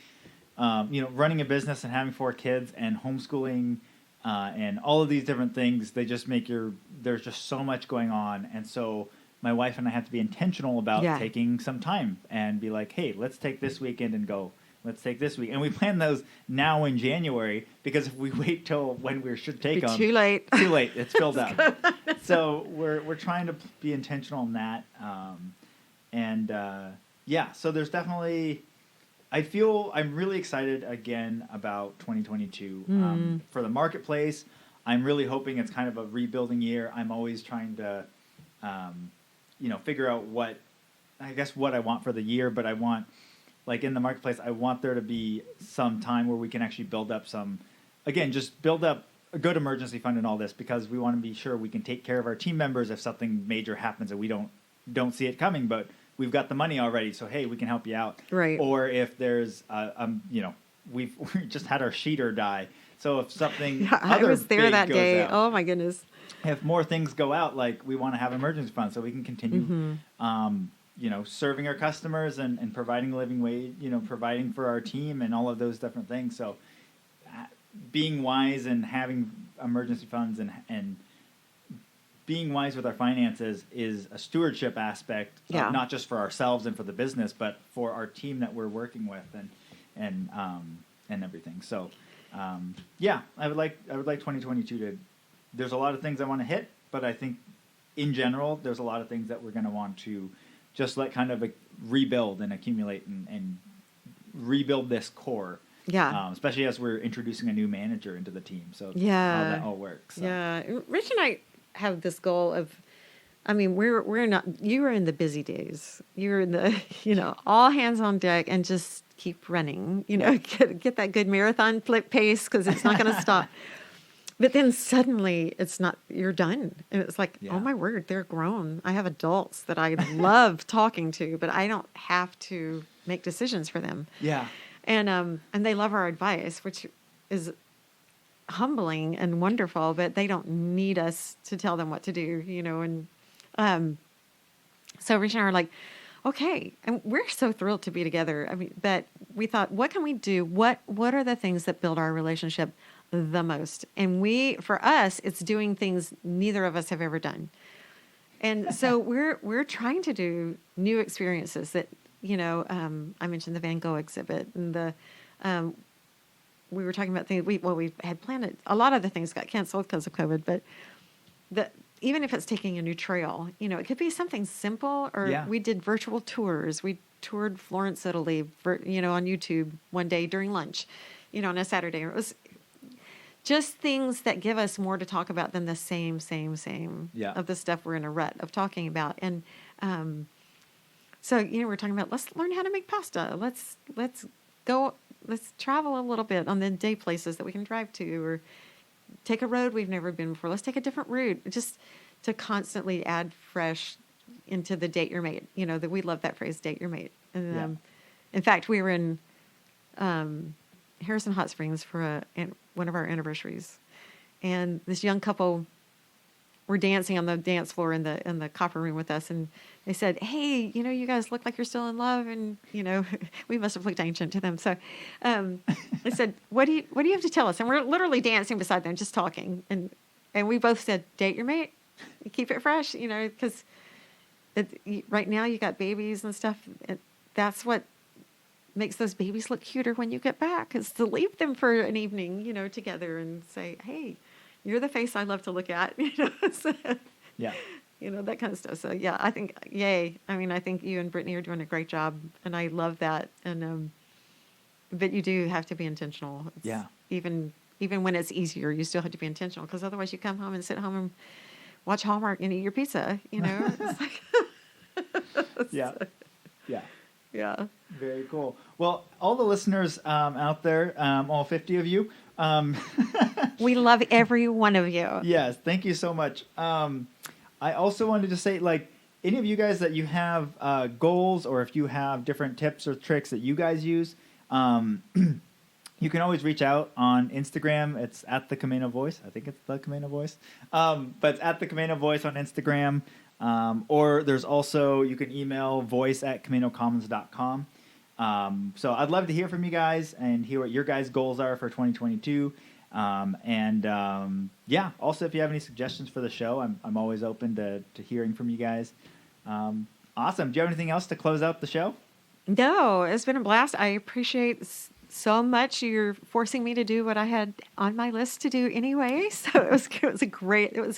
B: running a business and having 4 kids and homeschooling, and all of these different things, they just there's just so much going on. And so my wife and I have to be intentional about taking some time and be like, hey, let's take this weekend and go. Let's take this week. And we plan those now in January, because if we wait till when we should take them.
A: Too late.
B: Too late. It's filled up. So we're trying to be intentional on that. So there's definitely, I feel I'm really excited again about 2022 for the marketplace. I'm really hoping it's kind of a rebuilding year. I'm always trying to, figure out what I want for the year, but I want, like in the marketplace, I want there to be some time where we can actually build up some again, just build up a good emergency fund and all this because we want to be sure we can take care of our team members if something major happens and we don't see it coming, but we've got the money already, so hey, we can help you out.
A: Right.
B: Or if there's, we just had our sheeter die, so if something
A: I was there
B: big
A: that
B: goes
A: day.
B: out,
A: Oh my goodness.
B: if more things go out, like we want to have emergency funds so we can continue,
A: Mm-hmm.
B: serving our customers and providing a living wage, providing for our team and all of those different things. So being wise and having emergency funds and being wise with our finances is a stewardship aspect,
A: Yeah.
B: not just for ourselves and for the business, but for our team that we're working with and everything. So, I would like 2022 to. There's a lot of things I want to hit, but I think in general, there's a lot of things that we're going to want to just let kind of rebuild and accumulate and rebuild this core.
A: Yeah.
B: Especially as we're introducing a new manager into the team. So
A: Yeah.
B: how that all works. So.
A: Yeah. Rich and I have this goal of, we're not, you were in the busy days. You were in the, all hands on deck and just keep running, get that good marathon flip pace because it's not going to stop. But then suddenly it's not, you're done. And it's like,
B: Yeah.
A: oh my word, they're grown. I have adults that I love talking to, but I don't have to make decisions for them.
B: Yeah.
A: And they love our advice, which is humbling and wonderful, but they don't need us to tell them what to do, and so Rich and I are like, okay, and we're so thrilled to be together. But we thought, what can we do? What are the things that build our relationship the most? And for us, it's doing things neither of us have ever done. And so we're trying to do new experiences that, I mentioned the Van Gogh exhibit and we were talking about things we had planned. A lot of the things got canceled because of COVID, but even if it's taking a new trail, it could be something simple or we did virtual tours. We toured Florence, Italy, on YouTube one day during lunch, on a Saturday. It was just things that give us more to talk about than the same of the stuff we're in a rut of talking about. And so, we're talking about, let's learn how to make pasta. Let's travel a little bit on the day places that we can drive to or take a road we've never been before. Let's take a different route just to constantly add fresh into the date your mate. That we love that phrase, date your mate. And in fact, we were in Harrison Hot Springs for one of our anniversaries. And this young couple were dancing on the dance floor in the copper room with us, and they said, "Hey, you guys look like you're still in love," and we must have looked ancient to them. So they said, "What do you have to tell us?" And we're literally dancing beside them, just talking, and we both said, "Date your mate, keep it fresh," because right now you got babies and stuff. That's what makes those babies look cuter when you get back, is to leave them for an evening, together and say, "Hey, you're the face I love to look at," So,
B: Yeah.
A: that kind of stuff. So yeah, I think, yay. I think you and Brittany are doing a great job, and I love that. And but you do have to be intentional. Even when it's easier, you still have to be intentional, because otherwise you come home and sit home and watch Hallmark and eat your pizza. It's like
B: Yeah.
A: yeah.
B: Very cool. Well, all the listeners out there, all 50 of you.
A: We love every one of you.
B: Yes, thank you so much. I also wanted to say, any of you guys that you have goals, or if you have different tips or tricks that you guys use, you can always reach out on Instagram. It's at the Camano Voice. I think it's the Camano Voice. But it's at the Camano Voice on Instagram. Or there's also, you can email voice@camanocommons.com. So I'd love to hear from you guys and hear what your guys' goals are for 2022. Also if you have any suggestions for the show, I'm always open to hearing from you guys. Awesome. Do you have anything else to close out the show?
A: No, it's been a blast. I appreciate so much you're forcing me to do what I had on my list to do anyway. So it was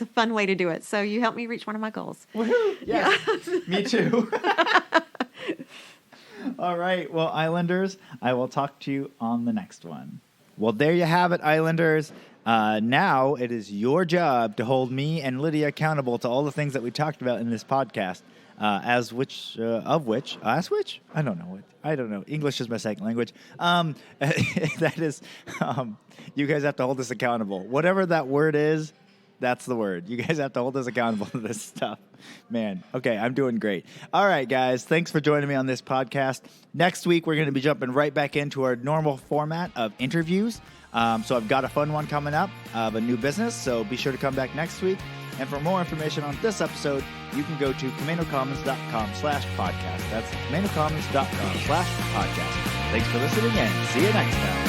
A: a fun way to do it. So you helped me reach one of my goals.
B: Woohoo! Yeah. Me too. All right. Well, Islanders, I will talk to you on the next one. Well, there you have it, Islanders. Now it is your job to hold me and Lydia accountable to all the things that we talked about in this podcast. as which I don't know. English is my second language. That is, you guys have to hold us accountable. Whatever that word is, that's the word. You guys have to hold us accountable to this stuff. Man, okay, I'm doing great. All right, guys, thanks for joining me on this podcast. Next week, we're going to be jumping right back into our normal format of interviews. So I've got a fun one coming up of a new business, so be sure to come back next week. And for more information on this episode, you can go to CamanoCommons.com/podcast. That's CamanoCommons.com/podcast. Thanks for listening and see you next time.